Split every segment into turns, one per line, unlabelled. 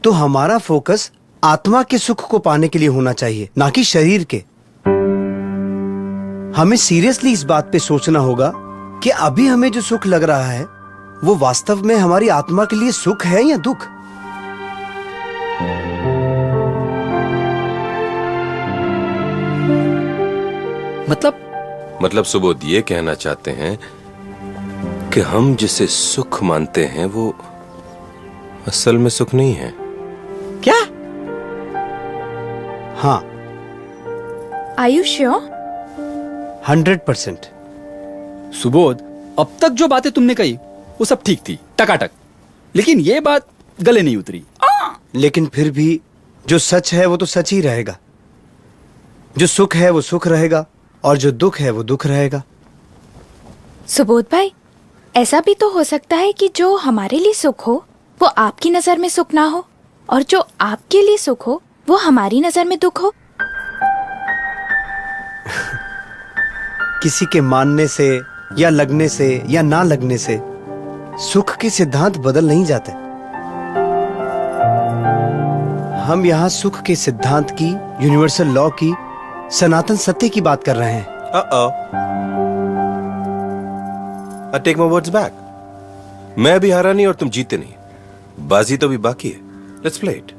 तो हमारा फोकस आत्मा के सुख को पाने के लिए होना चाहिए, ना कि शरीर के। हमें सीरियसली इस बात पे सोचना होगा कि अभी हमें जो सुख लग रहा है वो वास्तव में हमारी आत्मा के लिए सुख है या दुख।
मतलब सुबोध ये कहना चाहते हैं कि हम जिसे सुख मानते हैं वो असल में सुख नहीं है।
क्या?
हाँ।
Are you sure?
100%।
सुबोध, अब तक जो बातें तुमने कही वो सब ठीक थी, टकाटक, लेकिन ये बात गले नहीं उतरी।
लेकिन फिर भी जो सच है वो तो सच ही रहेगा। जो सुख है वो सुख रहेगा और जो दुख है वो दुख रहेगा।
सुबोध भाई, ऐसा भी तो हो सकता है कि जो हमारे लिए सुख हो वो आपकी नजर में सुख ना हो, और जो आपके लिए सुख हो वो हमारी नजर में दुख हो।
किसी के मानने से या लगने से या ना लगने से सुख के सिद्धांत बदल नहीं जाते। हम यहाँ सुख के सिद्धांत की, यूनिवर्सल लॉ की, सनातन सत्य की बात कर रहे हैं।
I take my words back. मैं भी हारा नहीं और तुम जीते नहीं। बाजी तो भी बाकी है। Let's play it.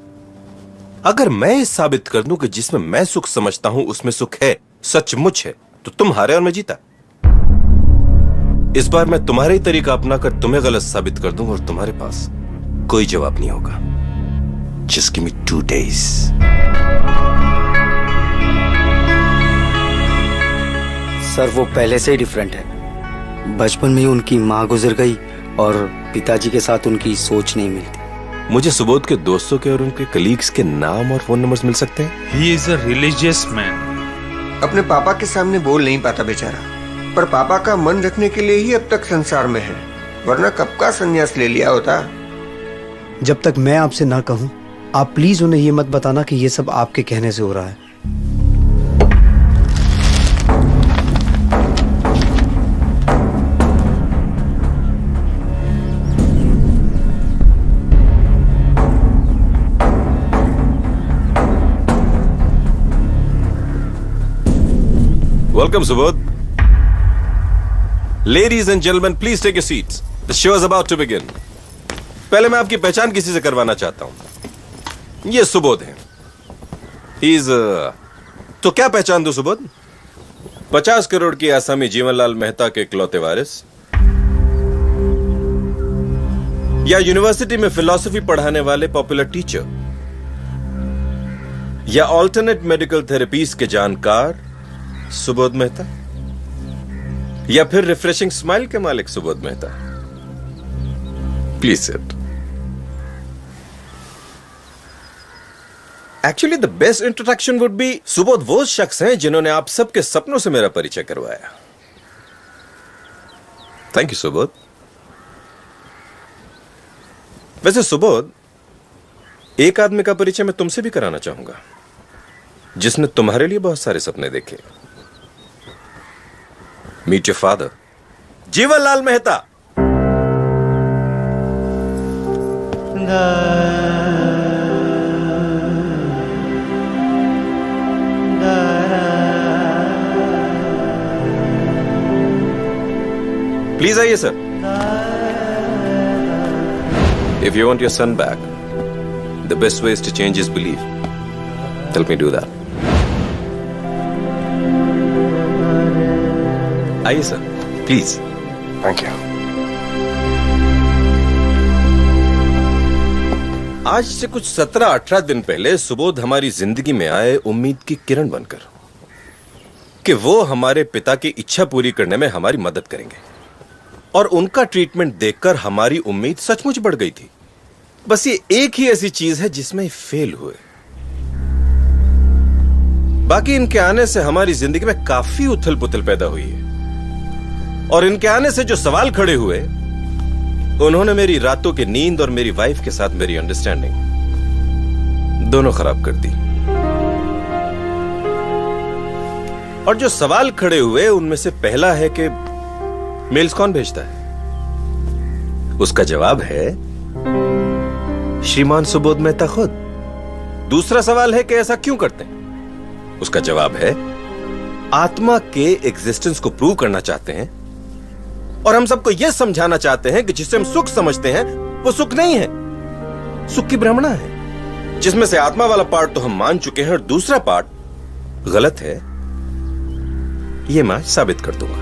अगर मैं ये साबित कर दूं कि जिसमें मैं सुख समझता हूं उसमें सुख है, सचमुच है, तो तुम हारे और मैं जीता। इस बार मैं तुम्हारा ही तरीका अपनाकर तुम्हें गलत साबित कर दूंगा और तुम्हारे पास कोई जवाब नहीं होगा। Just give me 2 days.
Sir, वो पहले से ही डिफरेंट है। बचपन में ही उनकी माँ गुजर गई और पिताजी के साथ उनकी सोच नहीं मिलती।
मुझे सुबोध के दोस्तों के और उनके कलीग्स के नाम और फोन नंबर्स मिल सकते हैं?
He is a religious man.
अपने पापा के सामने बोल नहीं पाता बेचारा, पर पापा का मन रखने के लिए ही अब तक संसार में है, वरना कब का संन्यास ले लिया होता।
जब तक मैं आपसे ना कहूं, आप प्लीज उन्हें ये मत बताना कि ये सब आपके कहने से हो रहा है।
Welcome, Subodh. Ladies and gentlemen, please take your seats. The show is about to begin. पहले मैं आपकी पहचान किसी से करवाना चाहता हूं। ये सुबोध है। He's तो क्या पहचान दो सुबोध? 50 करोड़ की आसामी जीवनलाल मेहता के इकलौते वारिस, या यूनिवर्सिटी में फिलॉसफी पढ़ाने वाले पॉपुलर टीचर, या ऑल्टरनेट मेडिकल थेरेपीज के जानकार सुबोध मेहता, या फिर रिफ्रेशिंग स्माइल के मालिक Subodh Mehta? Please sit. Actually the best introduction would be, Subodh वो शख्स हैं जिन्होंने आप सबके सपनों से मेरा परिचय करवाया। Thank you Subodh. वैसे सुबोध, एक आदमी का परिचय मैं तुमसे भी कराना चाहूंगा जिसने तुम्हारे लिए बहुत सारे सपने देखे। Meet your father, Jeevanlal Mehta. Please आइए sir. If you want your son back, the best way is to change his belief. Help me do that. आइए सर, प्लीज।
Thank you.
आज से कुछ 17-18 दिन पहले सुबोध हमारी जिंदगी में आए उम्मीद की किरण बनकर, कि वो हमारे पिता की इच्छा पूरी करने में हमारी मदद करेंगे, और उनका ट्रीटमेंट देखकर हमारी उम्मीद सचमुच बढ़ गई थी। बस ये एक ही ऐसी चीज है जिसमें फेल हुए। बाकी इनके आने से हमारी जिंदगी में काफी उथल पुथल पैदा हुई है, और इनके आने से जो सवाल खड़े हुए, उन्होंने मेरी रातों की नींद और मेरी वाइफ के साथ मेरी अंडरस्टैंडिंग दोनों खराब कर दी। और जो सवाल खड़े हुए उनमें से पहला है कि मेल्स कौन भेजता है? उसका जवाब है श्रीमान सुबोध मेहता खुद। दूसरा सवाल है कि ऐसा क्यों करते हैं? उसका जवाब है आत्मा के एग्जिस्टेंस को प्रूव करना चाहते हैं और हम सबको यह समझाना चाहते हैं कि जिसे हम सुख समझते हैं वो सुख नहीं है, सुख की भ्रमणा है, जिसमें से आत्मा वाला पार्ट तो हम मान चुके हैं और दूसरा पार्ट गलत है, यह मैं साबित कर दूंगा।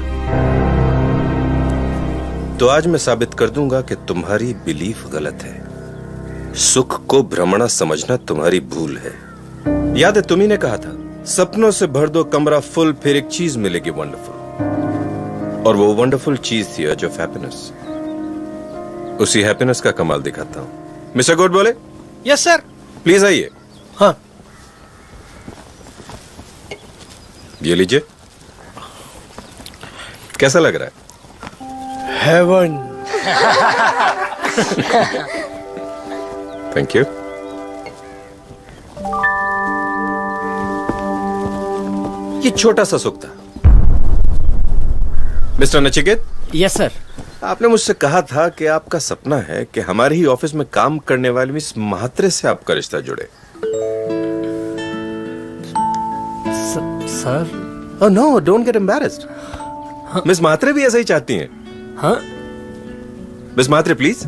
तो आज मैं साबित कर दूंगा कि तुम्हारी बिलीफ गलत है। सुख को भ्रमणा समझना तुम्हारी भूल है। याद है तुम्ही ने कहा था सपनों से भर दो कमरा फुल, फिर एक चीज मिलेगी वंडरफुल, और वो वंडरफुल चीज थी अर्ज ऑफ हैप्पीनेस। उसी हैप्पीनेस का कमाल दिखाता हूं। मिस्टर गुड बोले।
Yes sir.
प्लीज आइए।
हाँ।
ये लीजिए। कैसा लग रहा है?
हेवन।
Thank you. ये छोटा सा सुख था। मिस्टर नचिकेत।
Yes sir.
आपने मुझसे कहा था कि आपका सपना है कि हमारे ही ऑफिस में काम करने वाली मिस महात्रे से आपका रिश्ता जुड़े।
Sir.
Oh no, don't get embarrassed. Miss Mhatre भी ऐसा ही चाहती हैं।
हाँ।
Miss Mhatre please.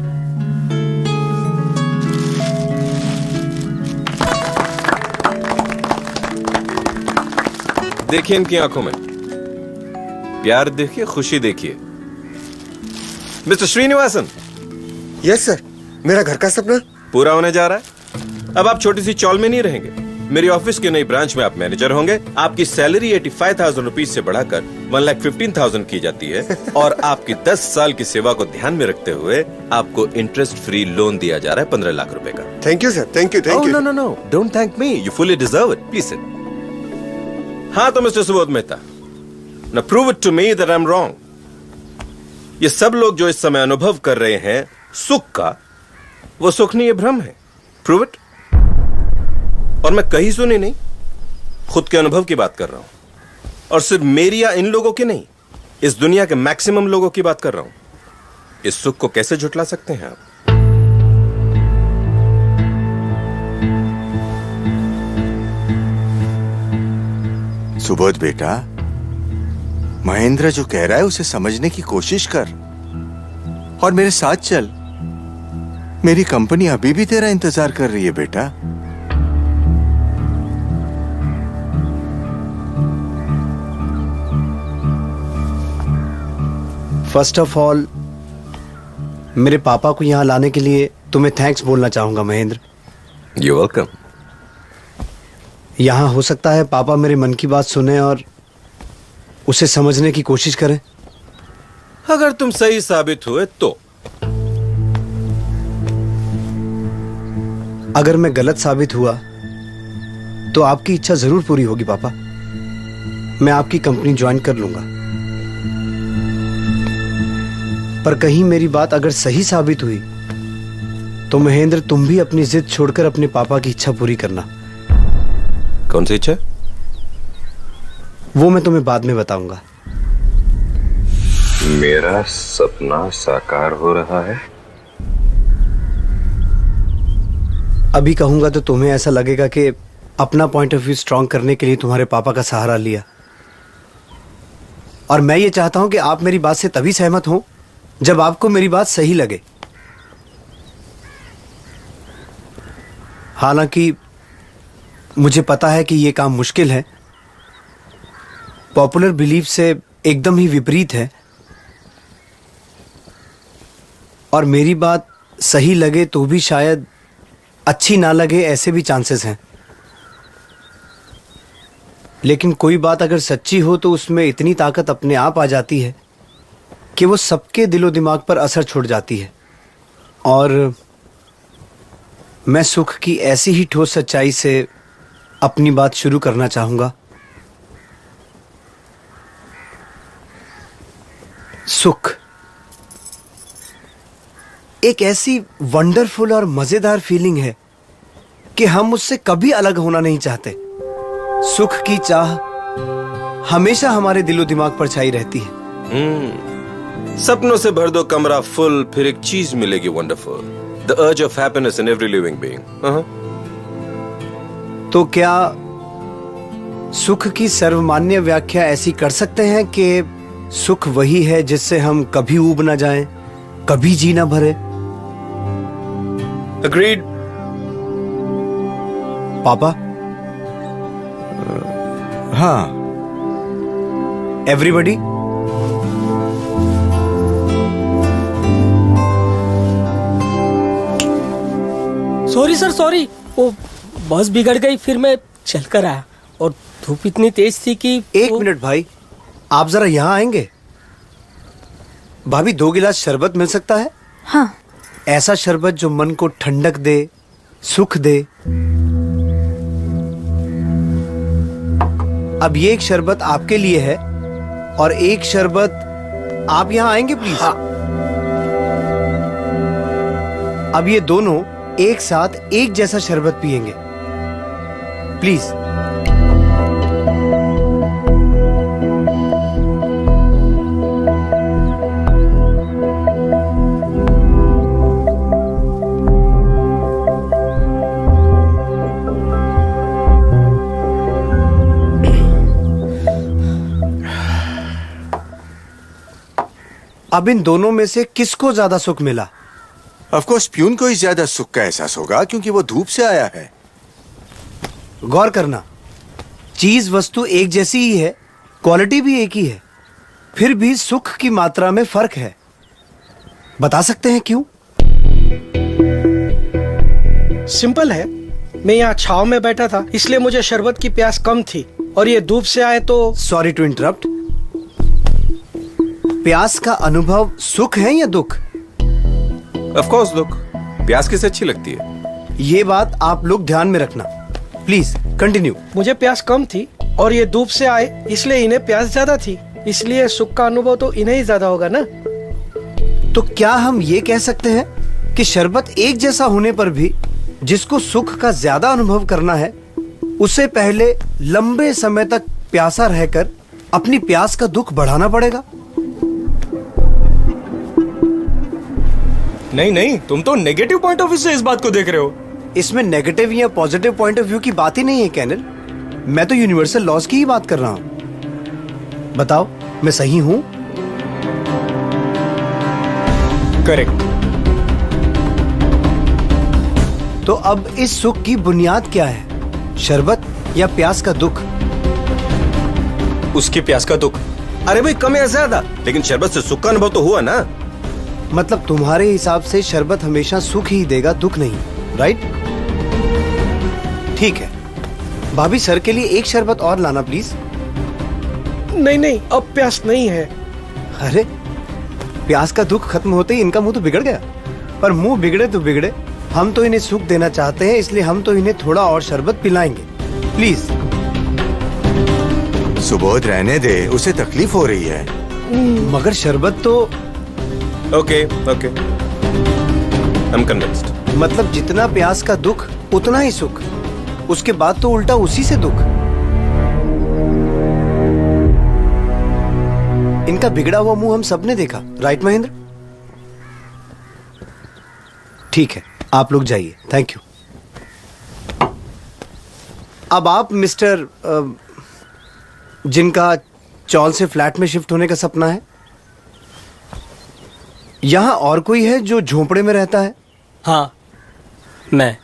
देखिए इनकी आंखों में प्यार देखिए, खुशी देखिए। मिस्टर श्रीनिवासन।
Yes sir. मेरा घर का सपना
पूरा होने जा रहा है। अब आप छोटी सी चौल में नहीं रहेंगे। मेरी ऑफिस के नई ब्रांच में आप मैनेजर होंगे। आपकी सैलरी 85,000 रुपीज से बढ़ाकर 1,15,000 की जाती है और आपकी 10 साल की सेवा को ध्यान में रखते हुए आपको इंटरेस्ट फ्री लोन दिया जा रहा है 15 लाख रुपए का।
Thank you sir. Thank you. Thank you.
No, don't thank me, you fully deserve it. Please sit. हाँ तो mister Subodh Mehta, now prove it to me that I'm wrong. ये सब लोग जो इस समय अनुभव कर रहे हैं सुख का, वो सुख नहीं, ये भ्रम है। Prove it. और मैं कहीं सुनी नहीं, खुद के अनुभव की बात कर रहा हूं, और सिर्फ मेरी या इन लोगों की नहीं, इस दुनिया के मैक्सिमम लोगों की बात कर रहा हूं। इस सुख को कैसे झुठला सकते हैं आप?
सुबोध बेटा, महेंद्र जो कह रहा है उसे समझने की कोशिश कर और मेरे साथ चल। मेरी कंपनी अभी भी तेरा इंतजार कर रही है बेटा।
फर्स्ट ऑफ ऑल मेरे पापा को यहां लाने के लिए तुम्हें थैंक्स बोलना चाहूंगा महेंद्र।
You're welcome.
यहां हो सकता है पापा मेरे मन की बात सुने और उसे समझने की कोशिश करें।
अगर तुम सही साबित हुए तो।
अगर मैं गलत साबित हुआ तो आपकी इच्छा जरूर पूरी होगी पापा। मैं आपकी कंपनी ज्वाइन कर लूंगा। पर कहीं मेरी बात अगर सही साबित हुई तो महेंद्र तुम भी अपनी जिद छोड़कर अपने पापा की इच्छा पूरी करना।
कौन सी इच्छा?
वो मैं तुम्हें बाद में बताऊंगा।
मेरा सपना साकार हो रहा है।
अभी कहूंगा तो तुम्हें ऐसा लगेगा कि अपना पॉइंट ऑफ व्यू स्ट्रांग करने के लिए तुम्हारे पापा का सहारा लिया, और मैं ये चाहता हूं कि आप मेरी बात से तभी सहमत हो जब आपको मेरी बात सही लगे। हालांकि मुझे पता है कि यह काम मुश्किल है, पॉपुलर बिलीफ से एकदम ही विपरीत है, और मेरी बात सही लगे तो भी शायद अच्छी ना लगे, ऐसे भी चांसेस हैं। लेकिन कोई बात अगर सच्ची हो तो उसमें इतनी ताकत अपने आप आ जाती है कि वो सबके दिलो दिमाग पर असर छोड़ जाती है। और मैं सुख की ऐसी ही ठोस सच्चाई से अपनी बात शुरू करना चाहूंगा। सुख एक ऐसी वंडरफुल और मजेदार फीलिंग है कि हम उससे कभी अलग होना नहीं चाहते। सुख की चाह हमेशा हमारे दिलो दिमाग पर छाई रहती है।
सपनों से भर दो कमरा फुल, फिर एक चीज मिलेगी wonderful. The urge of happiness in every living being.
तो क्या सुख की सर्वमान्य व्याख्या ऐसी कर सकते हैं कि सुख वही है जिससे हम कभी ऊब ना जाएं, कभी जी ना भरे?
Agreed.
पापा,
हाँ,
एवरीबडी,
सॉरी सर सॉरी, वो बस बिगड़ गई, फिर मैं चल कर आया और धूप इतनी तेज थी कि
एक मिनट भाई, आप जरा यहाँ आएंगे? भाभी 2 गिलास शरबत मिल सकता है?
हाँ।
ऐसा शरबत जो मन को ठंडक दे, सुख दे। अब ये एक शरबत आपके लिए है और एक शरबत आप यहाँ आएंगे प्लीज?
हाँ।
अब ये दोनों एक साथ एक जैसा शरबत पिएंगे प्लीज। अब इन दोनों में से किसको ज्यादा सुख मिला?
ऑफ कोर्स प्यून को ही ज्यादा सुख का एहसास होगा क्योंकि वो धूप से आया है।
गौर करना, चीज वस्तु एक जैसी ही है, क्वालिटी भी एक ही है, फिर भी सुख की मात्रा में फर्क है। बता सकते हैं क्यों?
सिंपल है, मैं यहाँ छाव में बैठा था इसलिए मुझे शरबत की प्यास कम थी, और ये धूप से आए तो।
Sorry to interrupt. प्यास का अनुभव सुख है या दुख?
Of course, दुख। प्यास किसे अच्छी लगती है?
ये बात आप लोग ध्यान में रखना। Please continue.
मुझे प्यास कम थी और ये धूप से आए इसलिए इन्हें प्यास ज्यादा थी, इसलिए सुख का अनुभव तो इन्हें ही ज्यादा होगा ना।
तो क्या हम ये कह सकते हैं कि शरबत एक जैसा होने पर भी जिसको सुख का ज्यादा अनुभव करना है उसे पहले लंबे समय तक प्यासा रहकर अपनी प्यास का दुख बढ़ाना पड़ेगा?
नहीं नहीं, तुम तो नेगेटिव पॉइंट ऑफ व्यू से इस बात को देख रहे हो।
इसमें नेगेटिव या पॉजिटिव पॉइंट ऑफ व्यू की बात ही नहीं है कैनल, मैं तो यूनिवर्सल लॉज की ही बात कर रहा हूं। बताओ, मैं सही हूं?
करेक्ट।
तो अब इस सुख की बुनियाद क्या है, शरबत या प्यास का दुख?
उसकी प्यास का दुख।
अरे भाई कम या ज्यादा, लेकिन शरबत से सुख का अनुभव तो हुआ ना।
मतलब तुम्हारे हिसाब से शरबत हमेशा सुख ही देगा, दुख नहीं, राइट? ठीक है, भाभी सर के लिए एक शरबत और लाना प्लीज।
नहीं नहीं, अब प्यास नहीं है।
अरे प्यास का दुख खत्म होते ही इनका मुंह तो बिगड़ गया। पर मुंह बिगड़े तो बिगड़े, हम तो इन्हें सुख देना चाहते हैं, इसलिए हम तो इन्हें थोड़ा और शरबत पिलाएंगे प्लीज।
सुबोध रहने दे, उसे तकलीफ हो रही है।
मगर शरबत तो
okay okay, I am convinced.
मतलब जितना प्यास का दुख उतना ही सुख, उसके बाद तो उल्टा उसी से दुख। इनका बिगड़ा हुआ मुंह हम सबने देखा, राइट महेंद्र? ठीक है, आप लोग जाइए, थैंक यू। अब आप मिस्टर जिनका चौल से फ्लैट में शिफ्ट होने का सपना है, यहां और कोई है जो झोपड़े में रहता है?
हाँ, मैं।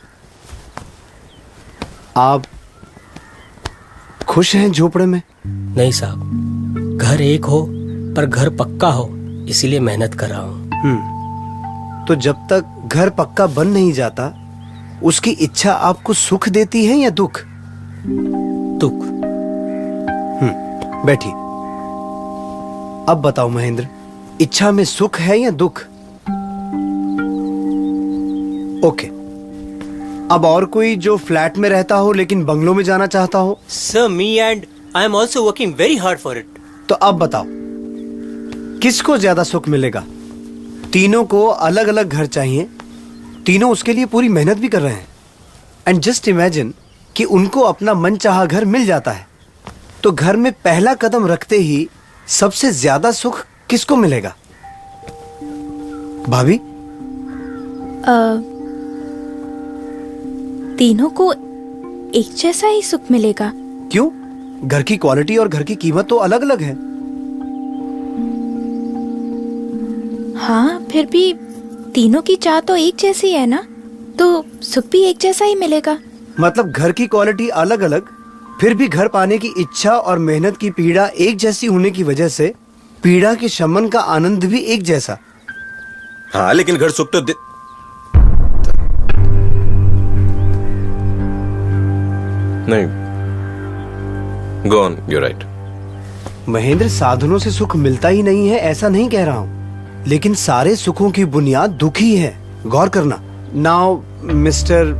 आप खुश हैं झोपड़े में?
नहीं साहब, घर एक हो पर घर पक्का हो, इसीलिए मेहनत कर रहा हूँ।
तो जब तक घर पक्का बन नहीं जाता, उसकी इच्छा आपको सुख देती है या दुख?
दुख।
बैठिए। अब बताओ महेंद्र, इच्छा में सुख है या दुख? ओके। अब और कोई जो फ्लैट में रहता हो लेकिन बंगलों में जाना चाहता हो?
Sir, me and I am also working very hard for it.
तो अब बताओ, किसको ज्यादा सुख मिलेगा? तीनों को अलग अलग घर चाहिए, तीनों उसके लिए पूरी मेहनत भी कर रहे हैं। एंड जस्ट इमेजिन कि उनको अपना मनचाहा घर मिल जाता है, तो घर में पहला कदम रखते ही सबसे ज्यादा सुख किसको मिलेगा? भाभी,
तीनों को एक जैसा ही सुख मिलेगा।
क्यों? घर की क्वालिटी और घर की कीमत तो अलग अलग है।
हाँ, फिर भी तीनों की चाह तो एक जैसी है ना, तो सुख भी एक जैसा ही मिलेगा।
मतलब घर की क्वालिटी अलग अलग, फिर भी घर पाने की इच्छा और मेहनत की पीड़ा एक जैसी होने की वजह से पीड़ा के शमन का आनंद भी एक जैसा।
हाँ, लेकिन घर सुख तो नहीं। Go on, you right.
Mahendra, साधनों से सुख मिलता ही नहीं है ऐसा नहीं कह रहा हूँ, लेकिन सारे सुखों की बुनियाद दुख ही है। गौर करना। नाउ मिस्टर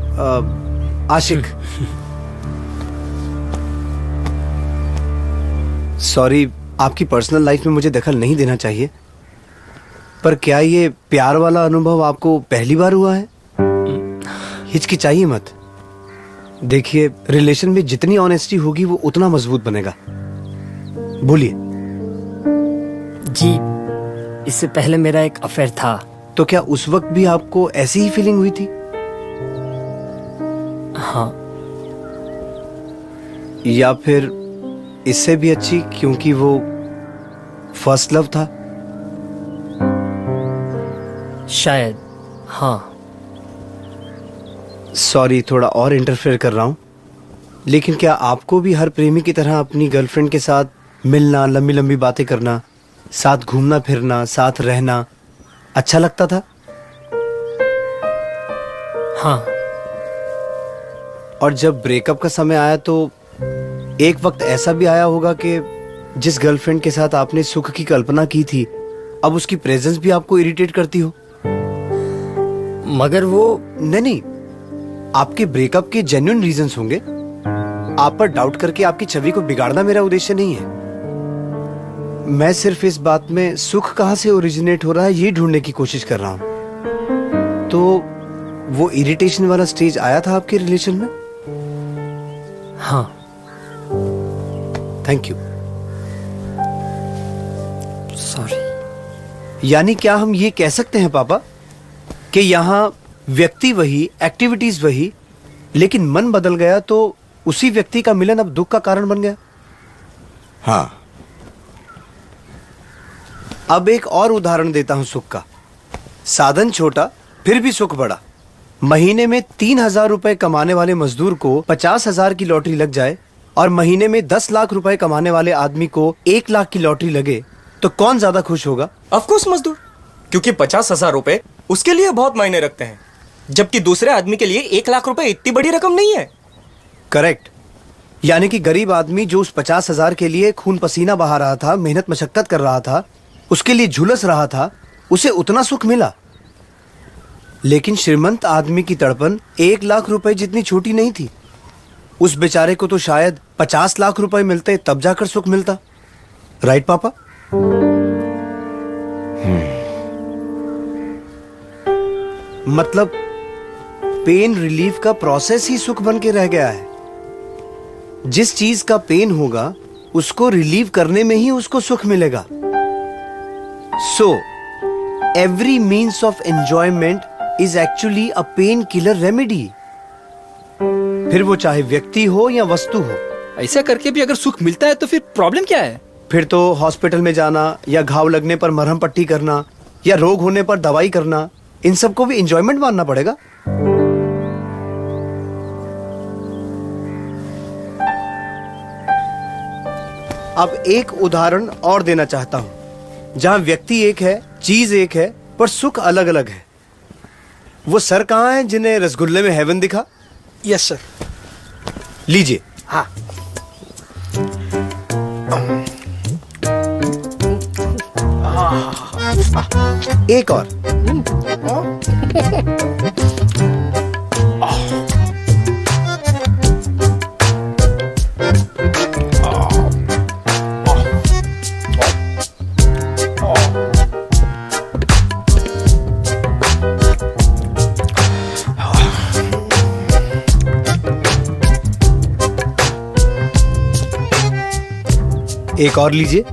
आशिक, सॉरी, आपकी पर्सनल लाइफ में मुझे दखल नहीं देना चाहिए, पर क्या ये प्यार वाला अनुभव आपको पहली बार हुआ है? हिचकिचाइए मत। देखिए, रिलेशन में जितनी ऑनेस्टी होगी वो उतना मजबूत बनेगा। बोलिए।
जी, इससे पहले मेरा एक अफेयर था।
तो क्या उस वक्त भी आपको ऐसी ही फीलिंग हुई थी?
हाँ।
या फिर इससे भी अच्छी, क्योंकि वो फर्स्ट लव था?
शायद, हाँ।
सॉरी, थोड़ा और इंटरफेयर कर रहा हूं, लेकिन क्या आपको भी हर प्रेमी की तरह अपनी गर्लफ्रेंड के साथ मिलना, लंबी लंबी बातें करना, साथ घूमना फिरना, साथ रहना अच्छा लगता था?
हाँ।
और जब ब्रेकअप का समय आया तो एक वक्त ऐसा भी आया होगा कि जिस गर्लफ्रेंड के साथ आपने सुख की कल्पना की थी, अब उसकी प्रेजेंस भी आपको इरिटेट करती हो?
मगर वो
नहीं, आपके ब्रेकअप के जेन्युइन रीजंस होंगे। आप पर डाउट करके आपकी छवि को बिगाड़ना मेरा उद्देश्य नहीं है। मैं सिर्फ इस बात में सुख कहां से ओरिजिनेट हो रहा है ये ढूंढने की कोशिश कर रहा हूं। तो वो इरिटेशन वाला स्टेज आया था आपके रिलेशन में?
हाँ।
Thank you.
सॉरी।
यानी क्या हम ये कह सकते हैं पापा कि यहाँ व्यक्ति वही, एक्टिविटीज वही, लेकिन मन बदल गया तो उसी व्यक्ति का मिलन अब दुख का कारण बन गया?
हाँ।
अब एक और उदाहरण देता हूं सुख का। साधन छोटा फिर भी सुख बड़ा। महीने में 3,000 रुपए कमाने वाले मजदूर को 50,000 की लॉटरी लग जाए और महीने में 10 लाख रुपए कमाने वाले आदमी को 1 लाख की लॉटरी लगे, तो कौन ज्यादा खुश होगा?
ऑफ कोर्स मजदूर, क्योंकि 50,000 रुपए उसके लिए बहुत मायने रखते हैं, जबकि दूसरे आदमी के लिए 1 लाख रुपए इतनी बड़ी रकम नहीं है।
करेक्ट। यानी कि गरीब आदमी जो उस 50,000 के लिए खून पसीना बहा रहा था, मेहनत मशक्कत कर रहा था, उसके लिए झुलस रहा था, उसे उतना सुख मिला। लेकिन श्रीमंत आदमी की तड़पन 1 लाख रुपए जितनी छोटी नहीं थी। उस बेचारे को तो शायद 50 लाख रुपए मिलते तब जाकर सुख मिलता। राइट पापा? मतलब पेन रिलीफ का प्रोसेस ही सुख बन के रह गया है। जिस चीज का पेन होगा उसको रिलीव करने में ही उसको सुख मिलेगा। So every means of enjoyment is actually a pain killer remedy, फिर वो चाहे व्यक्ति हो या वस्तु हो।
ऐसा करके भी अगर सुख मिलता है तो फिर प्रॉब्लम क्या है?
फिर तो हॉस्पिटल में जाना या घाव लगने पर मरहम पट्टी करना या रोग होने पर दवाई करना, इन सबको भी एंजॉयमेंट मानना पड़ेगा। अब एक उदाहरण और देना चाहता हूं जहां व्यक्ति एक है, चीज एक है, पर सुख अलग अलग है। वो सर कहां है जिन्हें रसगुल्ले में हेवन दिखा?
Yes sir.
लीजिए।
हाँ।
एक और। एक और लीजिए।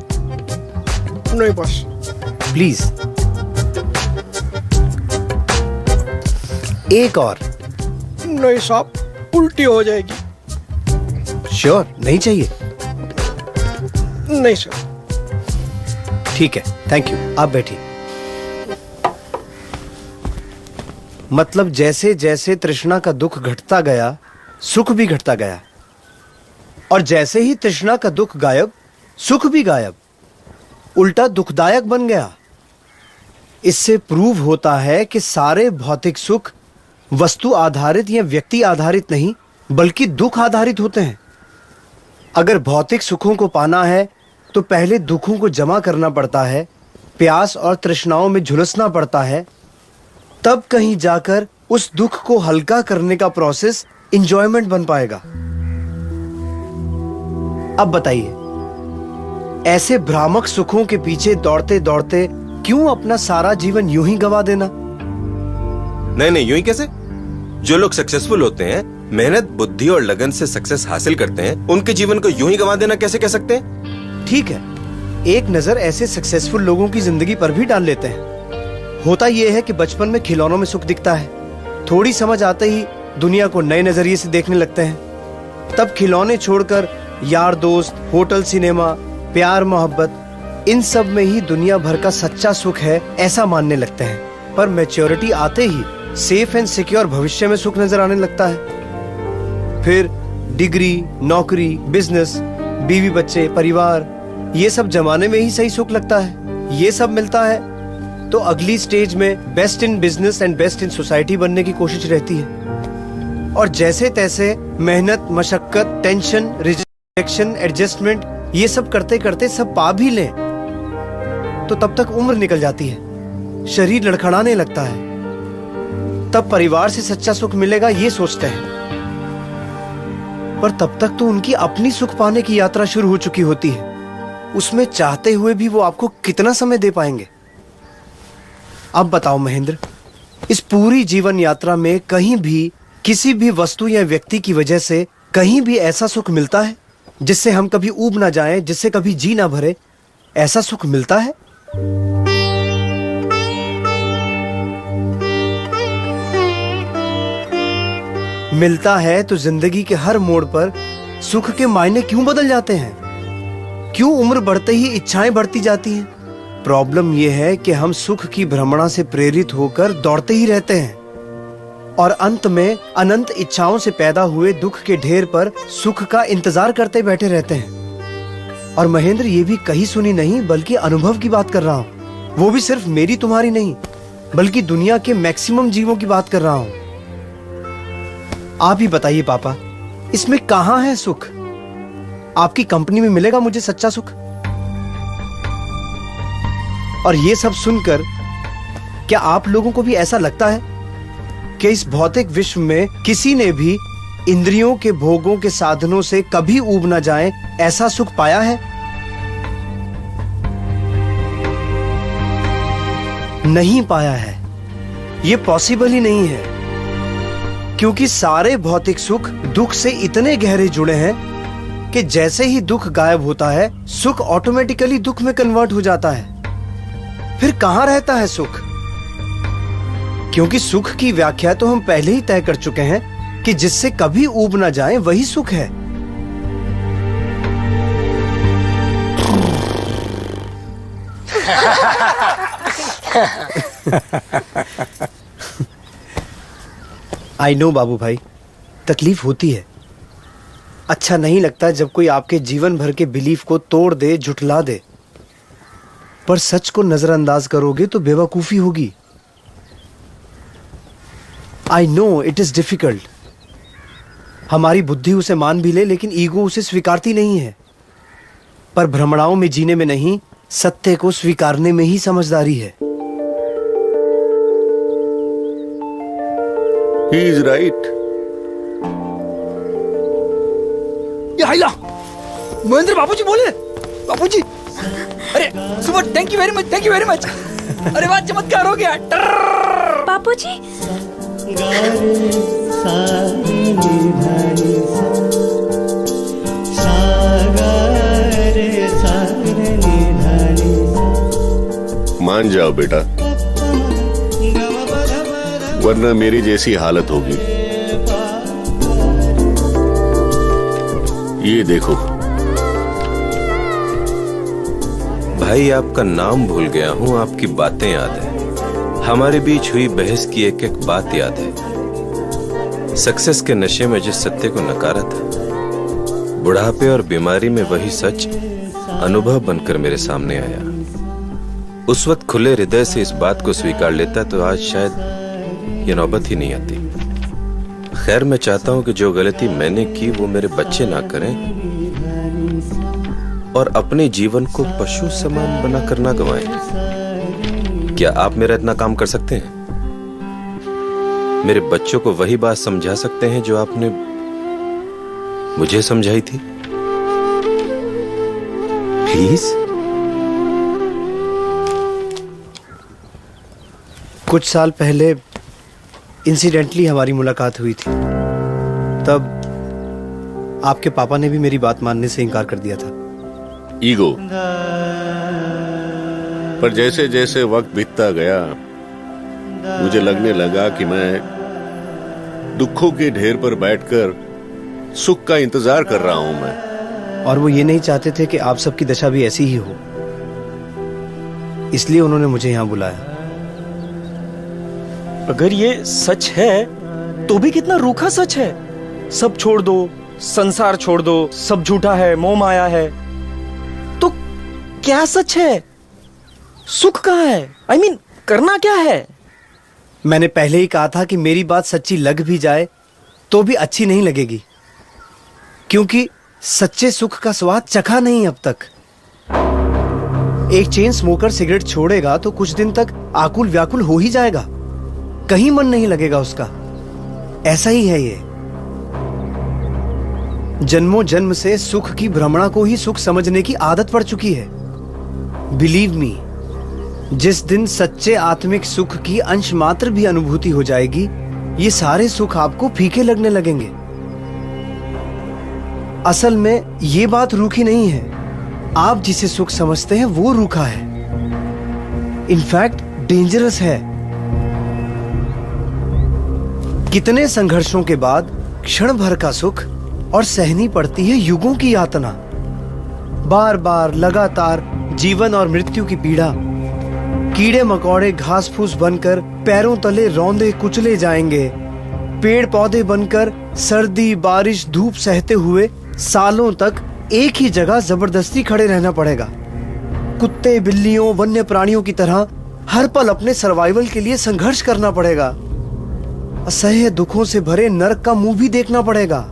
नहीं बस।
प्लीज। एक और।
नहीं साहब, उल्टी हो जाएगी।
श्योर नहीं चाहिए?
नहीं सर।
ठीक है, थैंक यू, आप बैठिए। मतलब जैसे जैसे तृष्णा का दुख घटता गया, सुख भी घटता गया, और जैसे ही तृष्णा का दुख गायब, सुख भी गायब, उल्टा दुखदायक बन गया। इससे प्रूव होता है कि सारे भौतिक सुख वस्तु आधारित या व्यक्ति आधारित नहीं, बल्कि दुख आधारित होते हैं। अगर भौतिक सुखों को पाना है तो पहले दुखों को जमा करना पड़ता है, प्यास और तृष्णाओं में झुलसना पड़ता है, तब कहीं जाकर उस दुख को हल्का करने का प्रोसेस एंजॉयमेंट बन पाएगा। अब बताइए, ऐसे भ्रामक सुखों के पीछे दौड़ते दौड़ते क्यों अपना सारा जीवन यूं ही गवा देना?
नहीं, यूं ही कैसे? जो लोग सक्सेसफुल होते हैं, मेहनत, बुद्धि और लगन से सक्सेस हासिल करते हैं, उनके जीवन को यूं ही गवा देना कैसे कह सकते हैं?
ठीक है, एक नजर ऐसे सक्सेसफुल लोगों की जिंदगी पर भी डाल लेते हैं। होता यह है कि बचपन में खिलौनों में सुख दिखता है, थोड़ी समझ आते ही दुनिया को नए नजरिए से देखने लगते हैं। तब खिलौने छोड़कर यार दोस्त, होटल, सिनेमा, प्यार, मोहब्बत, इन सब में ही दुनिया भर का सच्चा सुख है ऐसा मानने लगते हैं। पर मैच्योरिटी आते ही सेफ एंड सिक्योर भविष्य में सुख नजर आने लगता है। फिर डिग्री, नौकरी, बिजनेस, बीवी बच्चे, परिवार, ये सब जमाने में ही सही सुख लगता है। ये सब मिलता है तो अगली स्टेज में best in business and best in society बनने की कोशिश रहती है। और जैसे तैसे मेहनत, मशक्कत, टेंशन, रिजेक्शन, एडजस्टमेंट, ये सब करते करते सब पा भी लें तो तब तक उम्र निकल जाती है, शरीर लड़खड़ाने लगता है। तब परिवार से सच्चा सुख मिलेगा ये सोचते हैं, पर तब तक तो उनकी अपनी सुख पाने की यात्रा शुरू हो चुकी होती है। उसमें चाहते हुए भी वो आपको कितना समय दे पाएंगे? अब बताओ महेंद्र, इस पूरी जीवन यात्रा में कहीं भी किसी भी वस्तु या व्यक्ति की वजह से कहीं भी ऐसा सुख मिलता है जिससे हम कभी ऊब ना जाएं, जिससे कभी जी ना भरे? ऐसा सुख मिलता है? मिलता है तो जिंदगी के हर मोड़ पर सुख के मायने क्यों बदल जाते हैं? क्यों उम्र बढ़ते ही इच्छाएं बढ़ती जाती हैं? प्रॉब्लम यह है कि हम सुख की भ्रमणा से प्रेरित होकर दौड़ते ही रहते हैं और अंत में अनंत इच्छाओं से पैदा हुए दुख के ढेर पर सुख का इंतजार करते बैठे रहते हैं। और महेंद्र, ये भी कही सुनी नहीं बल्कि अनुभव की बात कर रहा हूं। वो भी सिर्फ मेरी तुम्हारी नहीं, बल्कि दुनिया के मैक्सिमम जीवों की बात कर रहा हूं। आप ही बताइए पापा, इसमें कहां है सुख? आपकी कंपनी में मिलेगा मुझे सच्चा सुख? और ये सब सुनकर क्या आप लोगों को भी ऐसा लगता है कि इस भौतिक विश्व में किसी ने भी इंद्रियों के भोगों के साधनों से कभी ऊब न जाए ऐसा सुख पाया है? नहीं पाया है। ये पॉसिबल ही नहीं है, क्योंकि सारे भौतिक सुख दुख से इतने गहरे जुड़े हैं कि जैसे ही दुख गायब होता है, सुख ऑटोमेटिकली दुख में कन्वर्ट हो जाता है। फिर कहां रहता है सुख? क्योंकि सुख की व्याख्या तो हम पहले ही तय कर चुके हैं कि जिससे कभी ऊब ना जाए वही सुख है। आई नो बाबू भाई, तकलीफ होती है। अच्छा नहीं लगता जब कोई आपके जीवन भर के बिलीफ को तोड़ दे, झुठला दे। पर सच को नजरअंदाज करोगे तो बेवकूफी होगी। I know it is difficult. हमारी बुद्धि उसे मान भी ले, लेकिन ईगो उसे स्वीकारती नहीं है। पर भ्रमणाओं में जीने में नहीं, सत्य को स्वीकारने में ही समझदारी है।
He is right.
महेंद्र बाबूजी बोले। बाबूजी, अरे सुबह, thank you very much, thank you very much. अरे वाह, चमत्कार हो गया।
बाबूजी,
मान जाओ बेटा,
वरना मेरी जैसी हालत होगी। ये देखो
भाई, आपका नाम भूल गया हूँ, आपकी बातें याद है, हमारे बीच हुई बहस की एक एक बात याद है। सक्सेस के नशे में जिस सत्य को नकारा था, बुढ़ापे और बीमारी में वही सच अनुभव बनकर मेरे सामने आया। उस वक्त खुले हृदय से इस बात को स्वीकार लेता तो आज शायद ये नौबत ही नहीं आती। खैर, मैं चाहता हूं कि जो गलती मैंने की वो मेरे बच्चे ना करें और अपने जीवन को पशु समान बनाकर ना गंवाएं। क्या आप मेरा इतना काम कर सकते हैं? मेरे बच्चों को वही बात समझा सकते हैं जो आपने मुझे समझाई थी? प्लीज।
कुछ साल पहले इंसिडेंटली हमारी मुलाकात हुई थी। तब आपके पापा ने भी मेरी बात मानने से इनकार कर दिया था।
ईगो। पर जैसे जैसे वक्त बीतता गया मुझे लगने लगा कि मैं दुखों के ढेर पर बैठकर सुख का इंतजार कर रहा हूं मैं।
और वो ये नहीं चाहते थे कि आप सबकी दशा भी ऐसी ही हो, इसलिए उन्होंने मुझे यहां बुलाया।
अगर ये सच है तो भी कितना रूखा सच है। सब छोड़ दो, संसार छोड़ दो, सब झूठा है, मोह माया है। तो क्या सच है? सुख कहाँ है? I mean, करना क्या है?
मैंने पहले ही कहा था कि मेरी बात सच्ची लग भी जाए तो भी अच्छी नहीं लगेगी, क्योंकि सच्चे सुख का स्वाद चखा नहीं अब तक। एक चेन स्मोकर सिगरेट छोड़ेगा तो कुछ दिन तक आकुल व्याकुल हो ही जाएगा, कहीं मन नहीं लगेगा उसका। ऐसा ही है ये। जन्मों जन्म से सुख की भ्रमणा को ही सुख समझने की आदत पड़ चुकी है। बिलीव मी, जिस दिन सच्चे आत्मिक सुख की अंश मात्र भी अनुभूति हो जाएगी, ये सारे सुख आपको फीके लगने लगेंगे। असल में ये बात रूखी नहीं है, आप जिसे सुख समझते हैं वो रूखा है, इनफैक्ट डेंजरस है। कितने संघर्षों के बाद क्षण भर का सुख और सहनी पड़ती है युगों की यातना। बार बार लगातार जीवन और मृत्यु की पीड़ा, कीड़े मकोड़े घास फूस बनकर पैरों तले रौंदे कुचले जाएंगे। पेड़ पौधे बनकर सर्दी बारिश धूप सहते हुए सालों तक एक ही जगह जबरदस्ती खड़े रहना पड़ेगा। कुत्ते बिल्लियों वन्य प्राणियों की तरह हर पल अपने सर्वाइवल के लिए संघर्ष करना पड़ेगा। असह्य दुखों से भरे नरक का मुंह भी देखना पड़ेगा।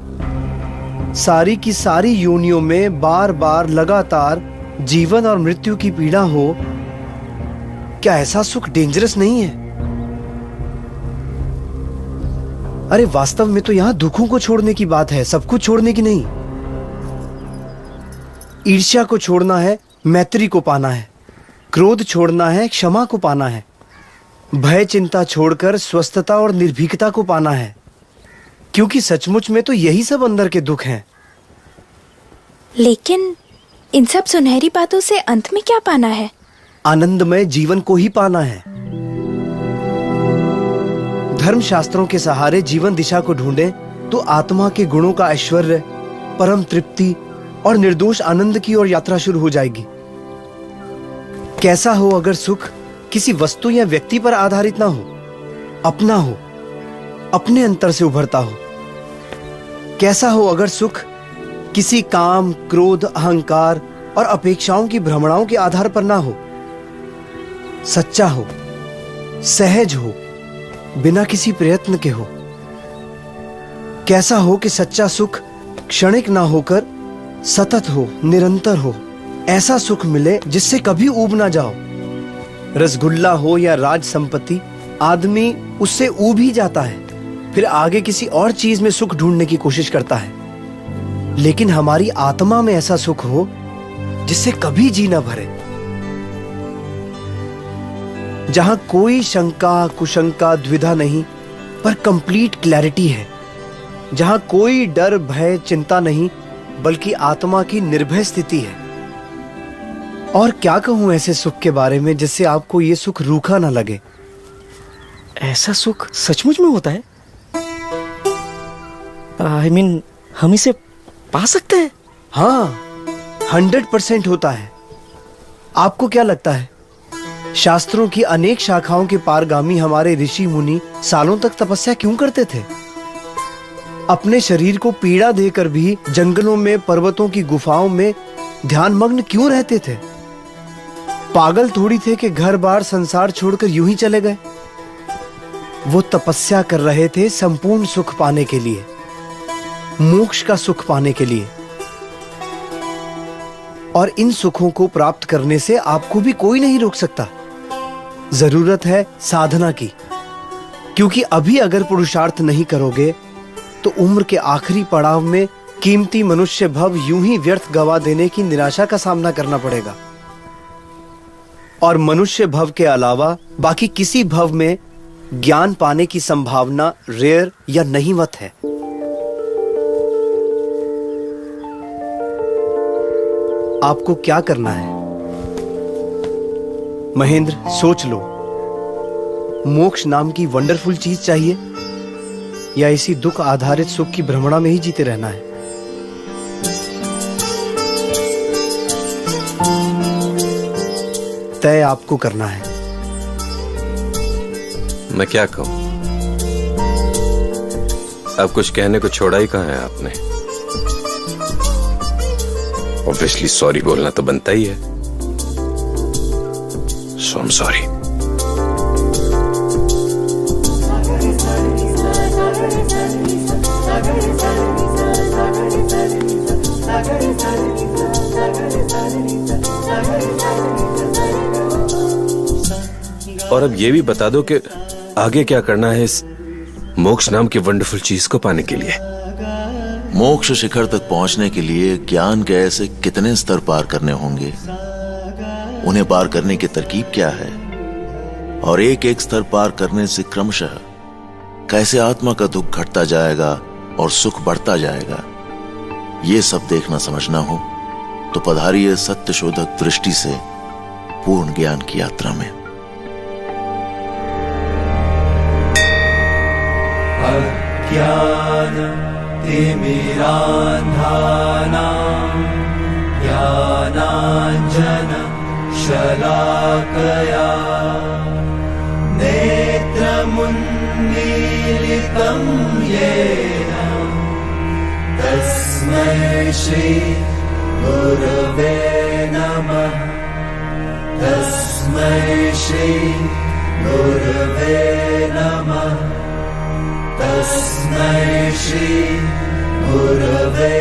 सारी की सारी योनियों में बार बार लगातार जीवन और मृत्यु की पीड़ा हो, क्या ऐसा सुख डेंजरस नहीं है? अरे वास्तव में तो यहां दुखों को छोड़ने की बात है, सब कुछ छोड़ने की नहीं। ईर्ष्या को छोड़ना है, मैत्री को पाना है। क्रोध छोड़ना है, क्षमा को पाना है। भय चिंता छोड़कर स्वस्थता और निर्भीकता को पाना है, क्योंकि सचमुच में तो यही सब अंदर के दुख हैं।
लेकिन इन सब सुनहरी बातों से अंत में क्या पाना है?
आनंदमय जीवन को ही पाना है। धर्म शास्त्रों के सहारे जीवन दिशा को ढूंढें तो आत्मा के गुणों का ऐश्वर्य, परम तृप्ति और निर्दोष आनंद की ओर यात्रा शुरू हो जाएगी। कैसा हो अगर सुख किसी वस्तु या व्यक्ति पर आधारित ना हो, अपना हो, अपने अंतर से उभरता हो। कैसा हो अगर सुख किसी काम, क्रोध, अहंकार और अपेक्षाओं की भ्रमणाओं के आधार पर ना हो। सच्चा हो, सहज हो, बिना किसी प्रयत्न के हो। कैसा हो कि सच्चा सुख क्षणिक ना होकर सतत हो, निरंतर हो। ऐसा सुख मिले जिससे कभी ऊब ना जाओ। रसगुल्ला हो या राज संपत्ति, आदमी उससे ऊब ही जाता है, फिर आगे किसी और चीज में सुख ढूंढने की कोशिश करता है। लेकिन हमारी आत्मा में ऐसा सुख हो जिससे कभी जी ना भरे, जहां कोई शंका कुशंका द्विधा नहीं, पर कंप्लीट क्लैरिटी है। जहां कोई डर भय चिंता नहीं, बल्कि आत्मा की निर्भय स्थिति है। और क्या कहूं ऐसे सुख के बारे में जिससे आपको ये सुख रूखा ना लगे।
ऐसा सुख सचमुच में होता है? I mean, हम इसे पा सकते हैं?
हाँ, 100% होता है। आपको क्या लगता है शास्त्रों की अनेक शाखाओं के पारगामी हमारे ऋषि मुनि सालों तक तपस्या क्यों करते थे? अपने शरीर को पीड़ा देकर भी जंगलों में, पर्वतों की गुफाओं में ध्यानमग्न क्यों रहते थे? पागल थोड़ी थे कि घर बार संसार छोड़कर यूं ही चले गए। वो तपस्या कर रहे थे संपूर्ण सुख पाने के लिए, मोक्ष का सुख पाने के लिए। और इन सुखों को प्राप्त करने से आपको भी कोई नहीं रोक सकता। जरूरत है साधना की, क्योंकि अभी अगर पुरुषार्थ नहीं करोगे तो उम्र के आखिरी पड़ाव में कीमती मनुष्य भव यूं ही व्यर्थ गवा देने की निराशा का सामना करना पड़ेगा। और मनुष्य भव के अलावा बाकी किसी भव में ज्ञान पाने की संभावना रेयर या नहीवत है। आपको क्या करना है महेंद्र, सोच लो। मोक्ष नाम की वंडरफुल चीज चाहिए या इसी दुख आधारित सुख की भ्रमणा में ही जीते रहना है? तय आपको करना है।
मैं क्या कहूं? अब कुछ कहने को छोड़ा ही कहां है आपने। ऑब्वियसली सॉरी बोलना तो बनता ही है। सो आई एम सॉरी। और अब ये भी बता दो कि आगे क्या करना है इस मोक्ष नाम की वंडरफुल चीज को पाने के लिए।
मोक्ष शिखर तक पहुंचने के लिए ज्ञान के ऐसे कितने स्तर पार करने होंगे, उन्हें पार करने की तरकीब क्या है, और एक एक स्तर पार करने से क्रमशः कैसे आत्मा का दुख घटता जाएगा और सुख बढ़ता जाएगा, ये सब देखना समझना हो तो पधारिए सत्य शोधक दृष्टि से पूर्ण ज्ञान की यात्रा में।
ज्ञानाञ्जन शलाकया नेत्रमुन्मीलितं येन तस्मै श्री गुरवे नमः। तस्मै श्री गुरवे नमः। तस्मै श्री गुरवे